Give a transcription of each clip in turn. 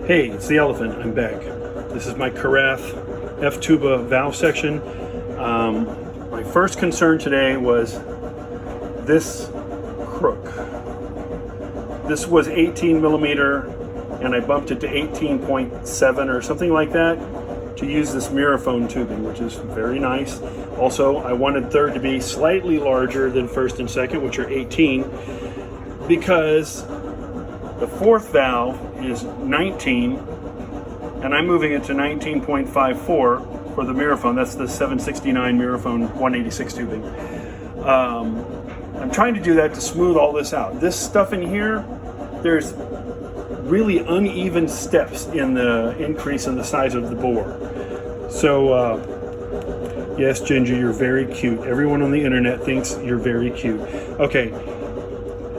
Hey, it's the elephant. I'm back. This is my Kurath F-tuba valve section. My first concern today was this crook. This was 18 millimeter and I bumped it to 18.7 or something like that to use this mirrorphone tubing, which is very nice. Also, I wanted third to be slightly larger than first and second, which are 18, because the fourth valve is 19 and I'm moving it to 19.54 for the mirrorphone. That's the 769 mirrorphone 186 tubing. I'm trying to do that to smooth all this out. This stuff in here, there's really uneven steps in the increase in the size of the bore. So yes, Ginger, you're very cute. Everyone on the internet thinks you're very cute. Okay,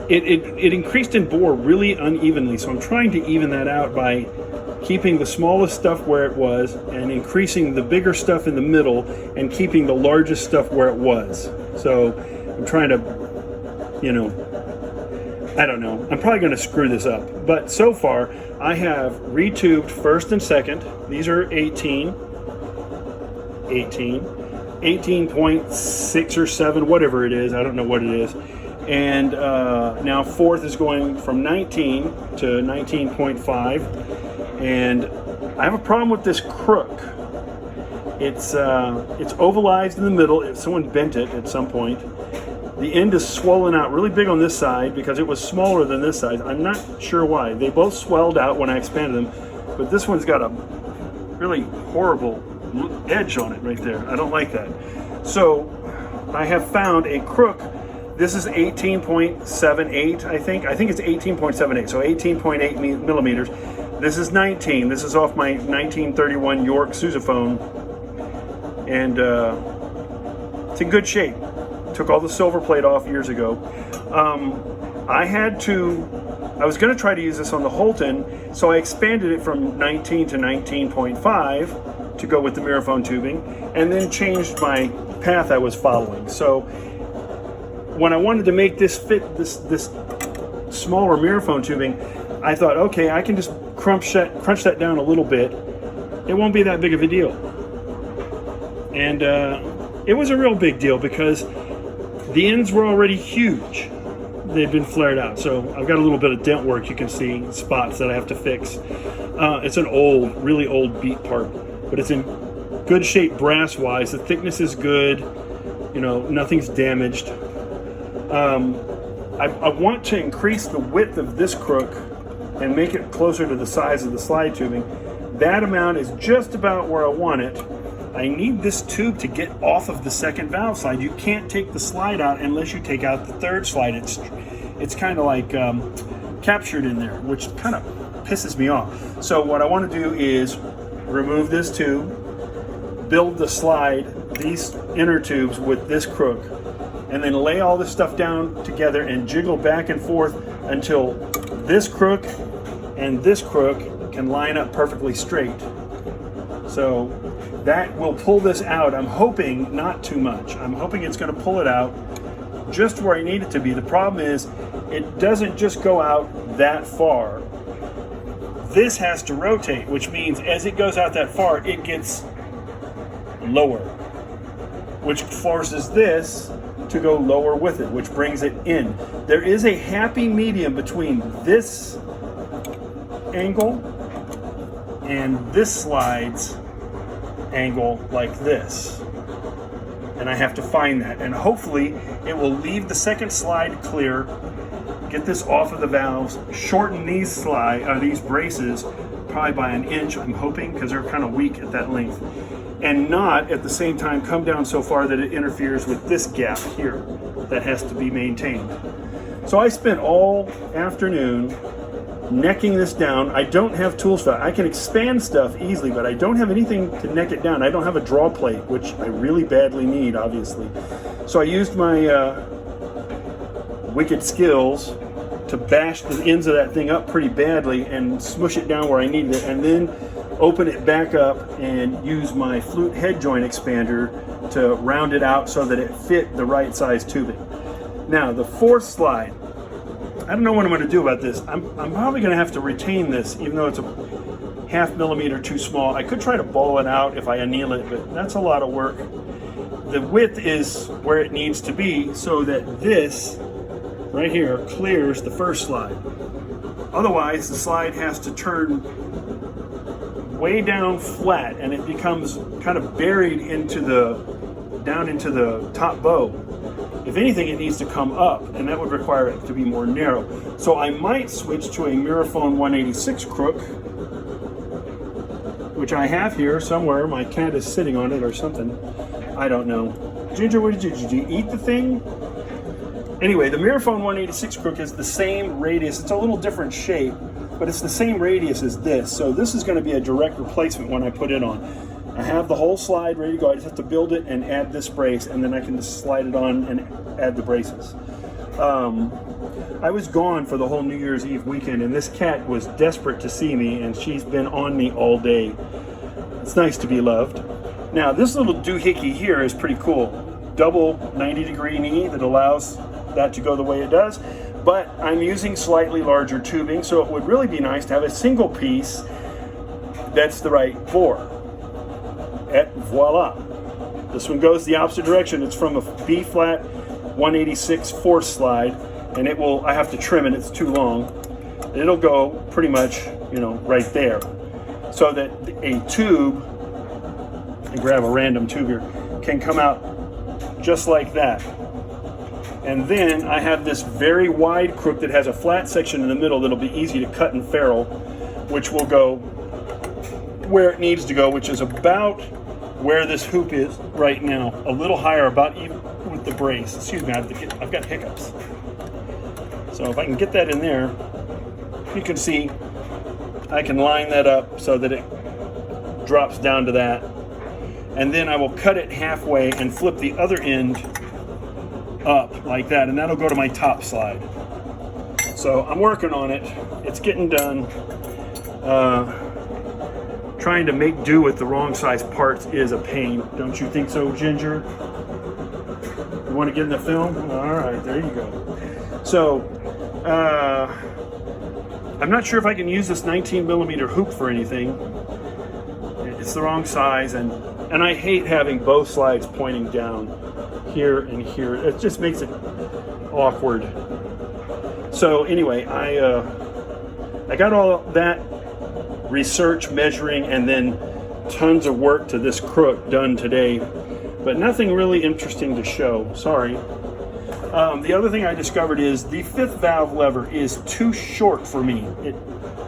it increased in bore really unevenly, so I'm trying to even that out by keeping the smallest stuff where it was and increasing the bigger stuff in the middle and keeping the largest stuff where it was. So I'm trying to, I don't know. I'm probably going to screw this up. But so far, I have retubed first and second. These are 18.6 or 7, whatever it is. I don't know what it is. And now fourth is going from 19 to 19.5. And I have a problem with this crook. It's ovalized in the middle. Someone bent it at some point. The end is swollen out really big on this side because it was smaller than this side. I'm not sure why. They both swelled out when I expanded them, but this one's got a really horrible edge on it right there. I don't like that. So I have found a crook. This is 18.78, I think. I think it's 18.78, so 18.8 millimeters. This is 19. This is off my 1931 York sousaphone, and it's in good shape. Took all the silver plate off years ago. I was going to try to use this on the Holton, so I expanded it from 19 to 19.5 to go with the mirrorphone tubing, and then changed my path I was following. So when I wanted to make this fit this smaller mirrorphone tubing, I thought, okay, I can just crunch that down a little bit. It won't be that big of a deal. And it was a real big deal because the ends were already huge. They'd been flared out. So I've got a little bit of dent work. You can see spots that I have to fix. It's an really old beat part, but it's in good shape brass-wise. The thickness is good. Nothing's damaged. I want to increase the width of this crook and make it closer to the size of the slide tubing. That amount is just about where I want it. I need this tube to get off of the second valve slide. You can't take the slide out unless you take out the third slide. It's kind of like captured in there, which kind of pisses me off. So what I want to do is remove this tube, build the slide, these inner tubes with this crook, and then lay all this stuff down together and jiggle back and forth until this crook and this crook can line up perfectly straight. So that will pull this out. I'm hoping not too much. I'm hoping it's going to pull it out just where I need it to be. The problem is it doesn't just go out that far. This has to rotate, which means as it goes out that far, it gets lower, which forces this to go lower with it, which brings it in. There is a happy medium between this angle and this slide's angle like this, and I have to find that, and hopefully it will leave the second slide clear, get this off of the valves, shorten these these braces probably by an inch, I'm hoping, because they're kind of weak at that length, and not at the same time come down so far that it interferes with this gap here that has to be maintained. So I spent all afternoon necking this down. I don't have tools for that. I can expand stuff easily, but I don't have anything to neck it down. I don't have a draw plate, which I really badly need, obviously. So I used my wicked skills to bash the ends of that thing up pretty badly and smush it down where I needed it, and then open it back up and use my flute head joint expander to round it out so that it fit the right size tubing. Now the fourth slide, I don't know what I'm going to do about this. I'm probably going to have to retain this, even though it's 1/2 millimeter too small. I could try to ball it out if I anneal it, but that's a lot of work. The width is where it needs to be so that this right here clears the first slide. Otherwise, the slide has to turn way down flat and it becomes kind of buried down into the top bow. If anything, it needs to come up, and that would require it to be more narrow. So I might switch to a Miraphone 186 crook, which I have here somewhere. My cat is sitting on it or something. I don't know. Ginger, what did you eat the thing? Anyway, the Miraphone 186 crook is the same radius. It's a little different shape, but it's the same radius as this. So this is going to be a direct replacement when I put it on. I have the whole slide ready to go. I just have to build it and add this brace, and then I can just slide it on and add the braces. I was gone for the whole New Year's Eve weekend, and this cat was desperate to see me, and she's been on me all day. It's nice to be loved. Now, this little doohickey here is pretty cool. Double 90-degree knee that allows that to go the way it does, but I'm using slightly larger tubing, so it would really be nice to have a single piece that's the right bore. Et voila. This one goes the opposite direction. It's from a B flat 186 4th slide, and it will, I have to trim it, it's too long. It'll go pretty much, you know, right there. So that a tube, and grab a random tube here, can come out just like that. And then I have this very wide crook that has a flat section in the middle that'll be easy to cut and ferrule, which will go where it needs to go, which is about where this hoop is right now, a little higher, about even with the brace. Excuse me, I've got hiccups. So if I can get that in there, you can see I can line that up so that it drops down to that. And then I will cut it halfway and flip the other end up like that, and that'll go to my top slide. So I'm working on it. It's getting done. Trying to make do with the wrong size parts is a pain. Don't you think so, Ginger? You want to get in the film? All right, there you go. So, I'm not sure if I can use this 19mm hoop for anything. It's the wrong size, and I hate having both slides pointing down here and here. It just makes it awkward. So anyway, I got all that research, measuring, and then tons of work to this crook done today, but nothing really interesting to show. Sorry. The other thing I discovered is the 5th valve lever is too short for me. It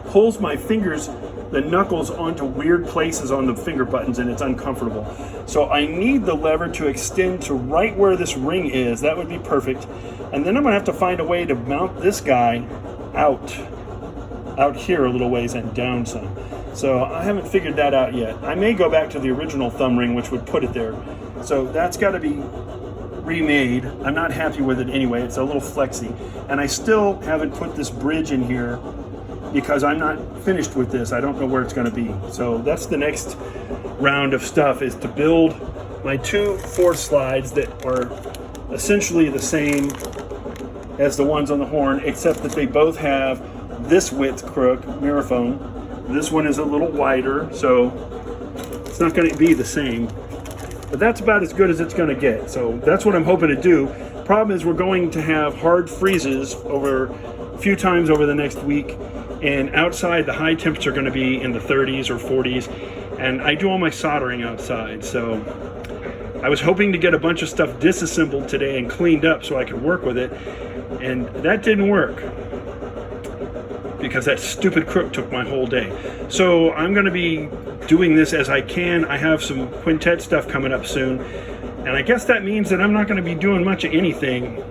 pulls my fingers, the knuckles, onto weird places on the finger buttons, and it's uncomfortable. So I need the lever to extend to right where this ring is. That would be perfect. And then I'm gonna have to find a way to mount this guy out here a little ways and down some. So I haven't figured that out yet. I may go back to the original thumb ring, which would put it there. So that's got to be remade. I'm not happy with it anyway. It's a little flexy. And I still haven't put this bridge in here because I'm not finished with this. I don't know where it's going to be. So that's the next round of stuff, is to build my 2 4th slides that are essentially the same as the ones on the horn, except that they both have this width crook, Miraphone. This one is a little wider, so it's not going to be the same. But that's about as good as it's going to get. So that's what I'm hoping to do. Problem is, we're going to have hard freezes over a few times over the next week, and outside the high temps are going to be in the 30s or 40s, and I do all my soldering outside. So I was hoping to get a bunch of stuff disassembled today and cleaned up so I could work with it, and that didn't work because that stupid crook took my whole day. So I'm going to be doing this as I can. I have some quintet stuff coming up soon, and I guess that means that I'm not going to be doing much of anything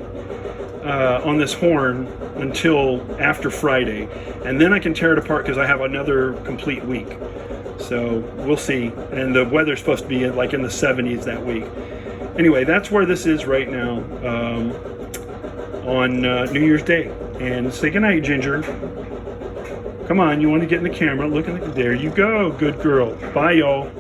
on this horn until after Friday, and then I can tear it apart because I have another complete week. So we'll see. And the weather's supposed to be like in the 70s that week. Anyway, that's where this is right now on New Year's Day. And say goodnight, Ginger. Come on, you want to get in the camera? Look at there you go, good girl. Bye, y'all.